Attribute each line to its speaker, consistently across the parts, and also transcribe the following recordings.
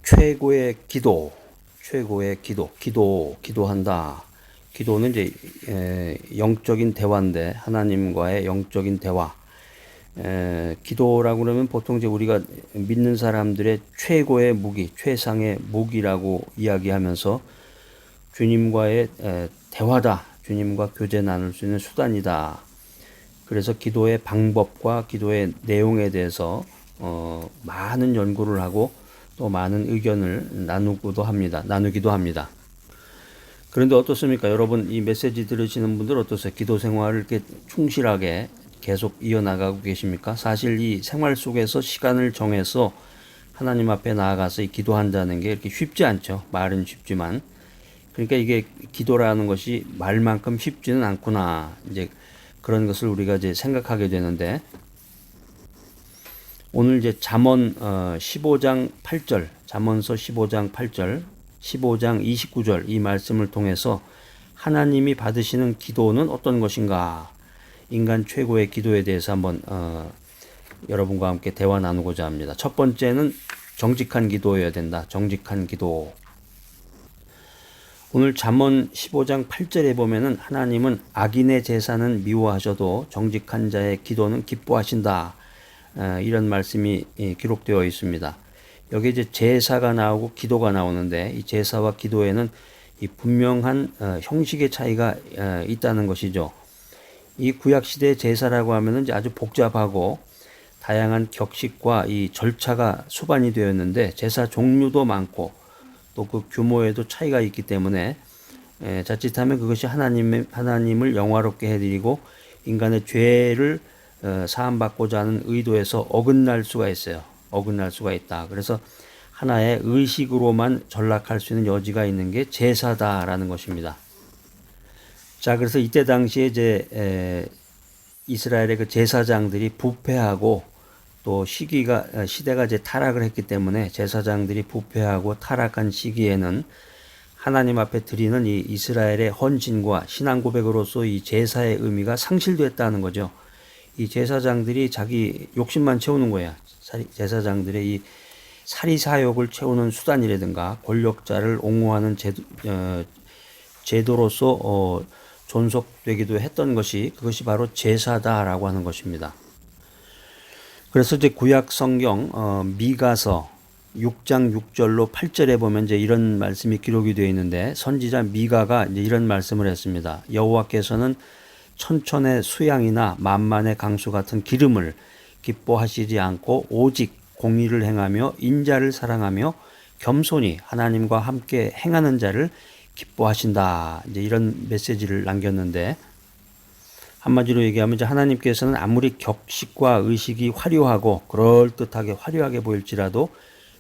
Speaker 1: 최고의 기도, 기도한다. 기도는 이제 영적인 대화인데, 하나님과의 영적인 대화. 기도라고 그러면 보통 이제 우리가 믿는 사람들의 최고의 무기, 최상의 무기라고 이야기하면서 주님과의 대화다. 주님과 교제 나눌 수 있는 수단이다. 그래서 기도의 방법과 기도의 내용에 대해서 많은 연구를 하고 또 많은 의견을 나누기도 합니다. 그런데 어떻습니까? 여러분, 이 메시지 들으시는 분들 어떠세요? 기도 생활을 이렇게 충실하게 계속 이어나가고 계십니까? 사실 이 생활 속에서 시간을 정해서 하나님 앞에 나아가서 이 기도한다는 게 이렇게 쉽지 않죠. 말은 쉽지만. 그러니까 이게 기도라는 것이 말만큼 쉽지는 않구나. 이제 그런 것을 우리가 이제 생각하게 되는데, 오늘 이제 잠언 15장 8절, 잠언서 15장 8절, 15장 29절 이 말씀을 통해서 하나님이 받으시는 기도는 어떤 것인가? 인간 최고의 기도에 대해서 한번 여러분과 함께 대화 나누고자 합니다. 첫 번째는 정직한 기도여야 된다. 정직한 기도. 오늘 잠언 15장 8절에 보면은 하나님은 악인의 제사는 미워하셔도 정직한 자의 기도는 기뻐하신다. 이런 말씀이 기록되어 있습니다. 여기 이제 제사가 나오고 기도가 나오는데, 이 제사와 기도에는 이 분명한 형식의 차이가 있다는 것이죠. 이 구약 시대의 제사라고 하면은 이제 아주 복잡하고 다양한 격식과 이 절차가 수반이 되었는데, 제사 종류도 많고 또 그 규모에도 차이가 있기 때문에 자칫하면 그것이 하나님을 영화롭게 해드리고 인간의 죄를 사함받고자 하는 의도에서 어긋날 수가 있어요. 어긋날 수가 있다. 그래서 하나의 의식으로만 전락할 수 있는 여지가 있는 게 제사다라는 것입니다. 자, 그래서 이때 당시에 이제 이스라엘의 그 제사장들이 부패하고 또 시대가 이제 타락을 했기 때문에 제사장들이 부패하고 타락한 시기에는 하나님 앞에 드리는 이 이스라엘의 헌신과 신앙 고백으로서 이 제사의 의미가 상실됐다는 거죠. 이 제사장들이 자기 욕심만 채우는 거야. 제사장들의 이 사리사욕을 채우는 수단이라든가 권력자를 옹호하는 제도로서 존속되기도 했던 그것이 바로 제사다라고 하는 것입니다. 그래서 이제 구약 성경 미가서 6장 6절로 8절에 보면 이제 이런 말씀이 기록이 되어 있는데, 선지자 미가가 이제 이런 말씀을 했습니다. 여호와께서는 천천의 수양이나 만만의 강수 같은 기름을 기뻐하시지 않고 오직 공의를 행하며 인자를 사랑하며 겸손히 하나님과 함께 행하는 자를 기뻐하신다. 이제 이런 메시지를 남겼는데, 한마디로 얘기하면 이제 하나님께서는 아무리 격식과 의식이 화려하고 그럴듯하게 화려하게 보일지라도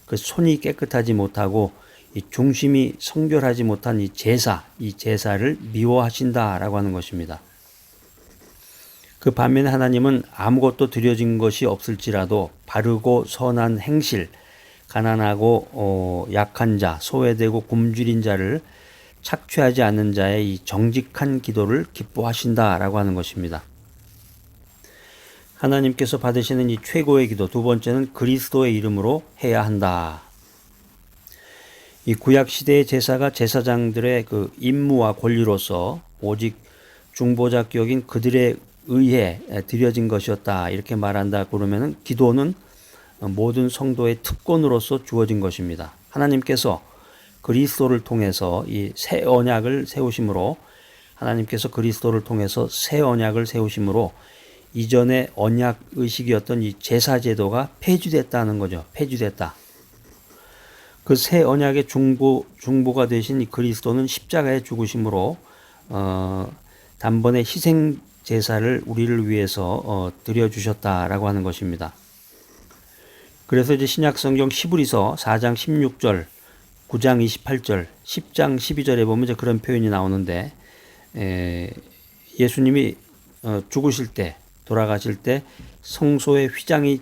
Speaker 1: 그 손이 깨끗하지 못하고 이 중심이 성결하지 못한 이 제사를 미워하신다라고 하는 것입니다. 그 반면에 하나님은 아무것도 드려진 것이 없을지라도 바르고 선한 행실, 가난하고 약한 자, 소외되고 굶주린 자를 착취하지 않는 자의 이 정직한 기도를 기뻐하신다라고 하는 것입니다. 하나님께서 받으시는 이 최고의 기도, 두 번째는 그리스도의 이름으로 해야 한다. 이 구약 시대의 제사가 제사장들의 그 임무와 권리로서 오직 중보자격인 그들에 의해 드려진 것이었다. 이렇게 말한다 그러면은 기도는 모든 성도의 특권으로서 주어진 것입니다. 하나님께서 그리스도를 통해서 이 새 언약을 세우심으로, 하나님께서 그리스도를 통해서 새 언약을 세우심으로 이전의 언약 의식이었던 이 제사 제도가 폐지됐다는 거죠. 폐지됐다. 그 새 언약의 중보가 되신 이 그리스도는 십자가에 죽으심으로 단번에 희생 제사를 우리를 위해서 드려 주셨다라고 하는 것입니다. 그래서 이제 신약 성경 히브리서 4장 16절, 9장 28절, 10장 12절에 보면 이제 그런 표현이 나오는데, 예수님이 죽으실 때, 돌아가실 때 성소의 휘장이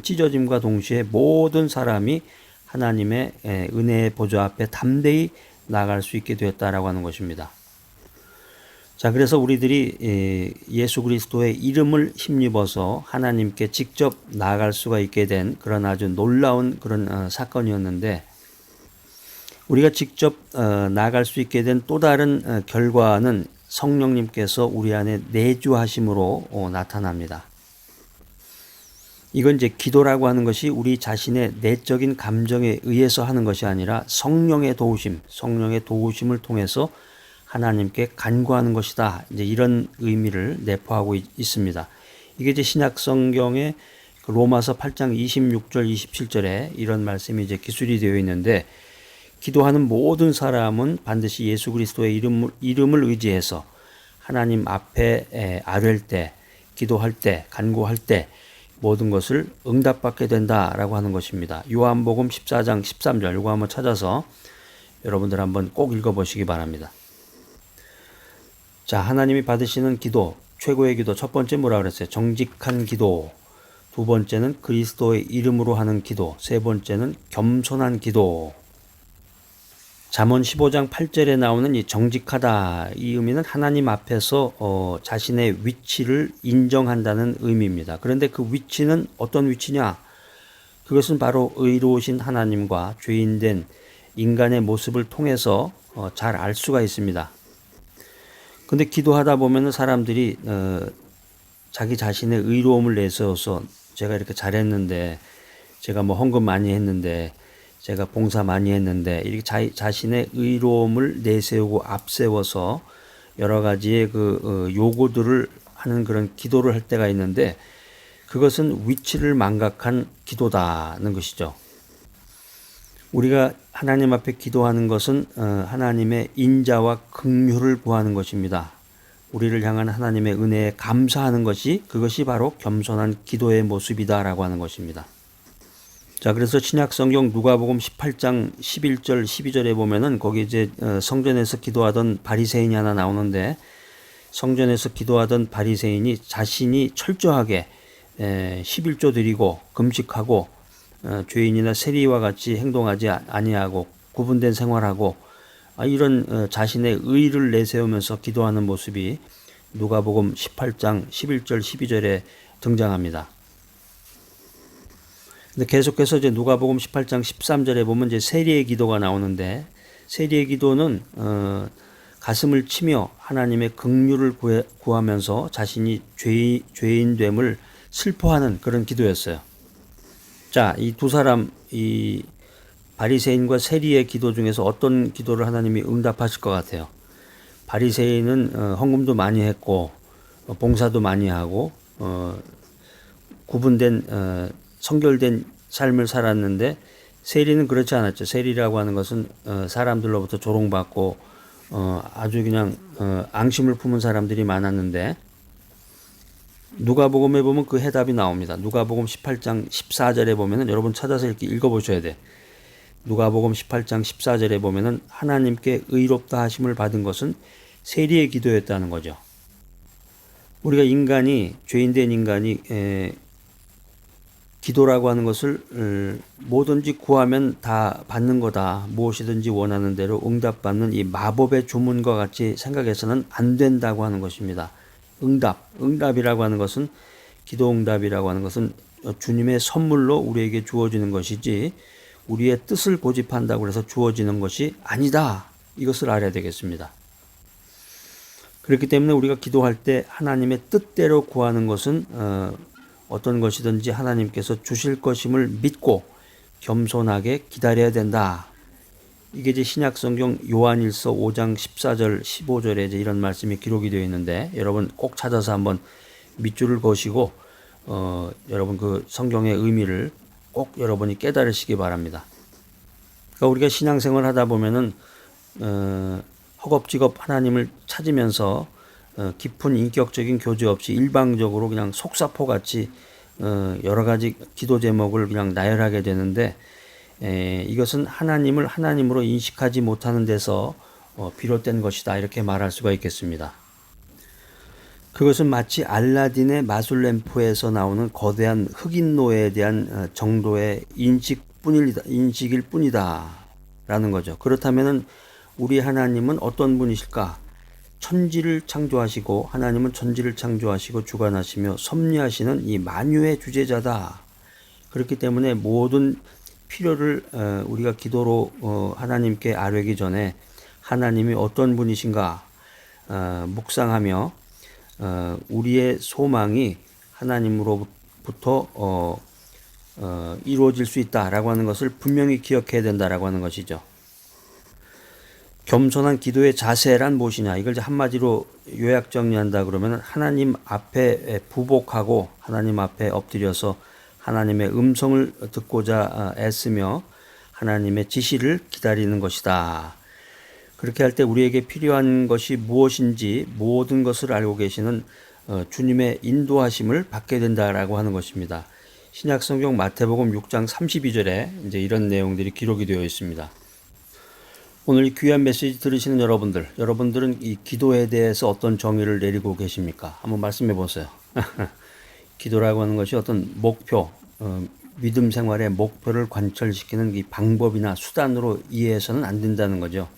Speaker 1: 찢어짐과 동시에 모든 사람이 하나님의 은혜의 보좌 앞에 담대히 나아갈 수 있게 되었다라고 하는 것입니다. 자, 그래서 우리들이 예수 그리스도의 이름을 힘입어서 하나님께 직접 나아갈 수가 있게 된 그런 아주 놀라운 그런 사건이었는데, 우리가 직접 나아갈 수 있게 된 또 다른 결과는 성령님께서 우리 안에 내주하심으로 나타납니다. 이건 이제 기도라고 하는 것이 우리 자신의 내적인 감정에 의해서 하는 것이 아니라 성령의 도우심을 통해서 하나님께 간구하는 것이다. 이제 이런 의미를 내포하고 있습니다. 이게 이제 신약 성경의 로마서 8장 26절 27절에 이런 말씀이 이제 기술이 되어 있는데, 기도하는 모든 사람은 반드시 예수 그리스도의 이름을 의지해서 하나님 앞에 아뢰을 때, 기도할 때, 간구할 때 모든 것을 응답받게 된다라고 하는 것입니다. 요한복음 14장 13절 이거 한번 찾아서 여러분들 한번 꼭 읽어보시기 바랍니다. 자, 하나님이 받으시는 기도, 최고의 기도, 첫 번째 뭐라 그랬어요? 정직한 기도. 두 번째는 그리스도의 이름으로 하는 기도. 세 번째는 겸손한 기도. 잠언 15장 8절에 나오는 이 정직하다, 이 의미는 하나님 앞에서 자신의 위치를 인정한다는 의미입니다. 그런데 그 위치는 어떤 위치냐? 그것은 바로 의로우신 하나님과 죄인된 인간의 모습을 통해서 잘 알 수가 있습니다. 근데 기도하다 보면은 사람들이 자기 자신의 의로움을 내세워서 제가 이렇게 잘했는데, 제가 뭐 헌금 많이 했는데, 제가 봉사 많이 했는데, 이렇게 자신의 의로움을 내세우고 앞세워서 여러 가지의 요구들을 하는 그런 기도를 할 때가 있는데, 그것은 위치를 망각한 기도다는 것이죠. 우리가 하나님 앞에 기도하는 것은 하나님의 인자와 긍휼을 구하는 것입니다. 우리를 향한 하나님의 은혜에 감사하는 것이, 그것이 바로 겸손한 기도의 모습이다라고 하는 것입니다. 자, 그래서 신약 성경 누가복음 18장 11절 12절에 보면은 거기 이제 성전에서 기도하던 바리새인이 하나 나오는데, 성전에서 기도하던 바리새인이 자신이 철저하게 11조 드리고 금식하고 죄인이나 세리와 같이 행동하지 아니하고 구분된 생활하고 이런 자신의 의를 내세우면서 기도하는 모습이 누가복음 18장 11절 12절에 등장합니다. 근데 계속해서 이제 누가복음 18장 13절에 보면 이제 세리의 기도가 나오는데, 세리의 기도는 가슴을 치며 하나님의 긍휼을 구하면서 자신이 죄인됨을 슬퍼하는 그런 기도였어요. 자, 이 두 사람, 이 바리새인과 세리의 기도 중에서 어떤 기도를 하나님이 응답하실 것 같아요? 바리새인은 헌금도 많이 했고 봉사도 많이 하고 구분된 성결된 삶을 살았는데, 세리는 그렇지 않았죠. 세리라고 하는 것은 사람들로부터 조롱받고 아주 그냥 앙심을 품은 사람들이 많았는데, 누가복음에 보면 그 해답이 나옵니다. 누가복음 18장 14절에 보면은 여러분 찾아서 이렇게 읽어보셔야 돼. 누가복음 18장 14절에 보면은 하나님께 의롭다 하심을 받은 것은 세리의 기도였다는 거죠. 우리가 죄인된 인간이 기도라고 하는 것을 뭐든지 구하면 다 받는 거다, 무엇이든지 원하는 대로 응답받는 이 마법의 주문과 같이 생각해서는 안 된다고 하는 것입니다. 응답이라고 하는 것은, 기도응답이라고 하는 것은 주님의 선물로 우리에게 주어지는 것이지 우리의 뜻을 고집한다고 해서 주어지는 것이 아니다. 이것을 알아야 되겠습니다. 그렇기 때문에 우리가 기도할 때 하나님의 뜻대로 구하는 것은 어떤 것이든지 하나님께서 주실 것임을 믿고 겸손하게 기다려야 된다. 이게 이제 신약 성경 요한일서 5장 14절 15절에 이제 이런 말씀이 기록이 되어 있는데, 여러분 꼭 찾아서 한번 밑줄을 그으시고 여러분 그 성경의 의미를 꼭 여러분이 깨달으시기 바랍니다. 그러니까 우리가 신앙생활 하다 보면은 허겁지겁 하나님을 찾으면서 깊은 인격적인 교제 없이 일방적으로 그냥 속사포같이 여러 가지 기도 제목을 그냥 나열하게 되는데, 이것은 하나님을 하나님으로 인식하지 못하는 데서 비롯된 것이다, 이렇게 말할 수가 있겠습니다. 그것은 마치 알라딘의 마술램프에서 나오는 거대한 흑인 노예에 대한 정도의 인식일 뿐이다 라는 거죠. 그렇다면 우리 하나님은 어떤 분이실까? 천지를 창조하시고, 하나님은 천지를 창조하시고 주관하시며 섭리하시는 이 만유의 주재자다. 그렇기 때문에 모든 필요를 우리가 기도로 하나님께 아뢰기 전에 하나님이 어떤 분이신가 묵상하며 우리의 소망이 하나님으로부터 이루어질 수 있다라고 하는 것을 분명히 기억해야 된다라고 하는 것이죠. 겸손한 기도의 자세란 무엇이냐? 이걸 이제 한마디로 요약 정리한다 그러면 하나님 앞에 부복하고 하나님 앞에 엎드려서 하나님의 음성을 듣고자 애쓰며 하나님의 지시를 기다리는 것이다. 그렇게 할 때 우리에게 필요한 것이 무엇인지 모든 것을 알고 계시는 주님의 인도하심을 받게 된다라고 하는 것입니다. 신약성경 마태복음 6장 32절에 이제 이런 내용들이 기록이 되어 있습니다. 오늘 이 귀한 메시지 들으시는 여러분들은 이 기도에 대해서 어떤 정의를 내리고 계십니까? 한번 말씀해 보세요. 기도라고 하는 것이 어떤 목표, 믿음 생활의 목표를 관철시키는 이 방법이나 수단으로 이해해서는 안 된다는 거죠.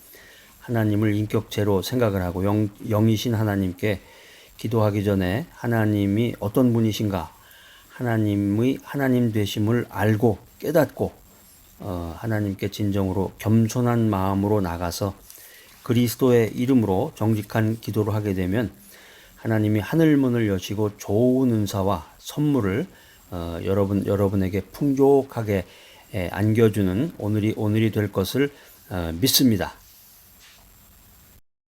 Speaker 1: 하나님을 인격체로 생각을 하고 영이신 하나님께 기도하기 전에 하나님이 어떤 분이신가, 하나님의 하나님 되심을 알고 깨닫고 하나님께 진정으로 겸손한 마음으로 나가서 그리스도의 이름으로 정직한 기도를 하게 되면 하나님이 하늘문을 여시고 좋은 은사와 선물을 여러분에게 풍족하게 안겨주는 오늘이 될 것을 믿습니다.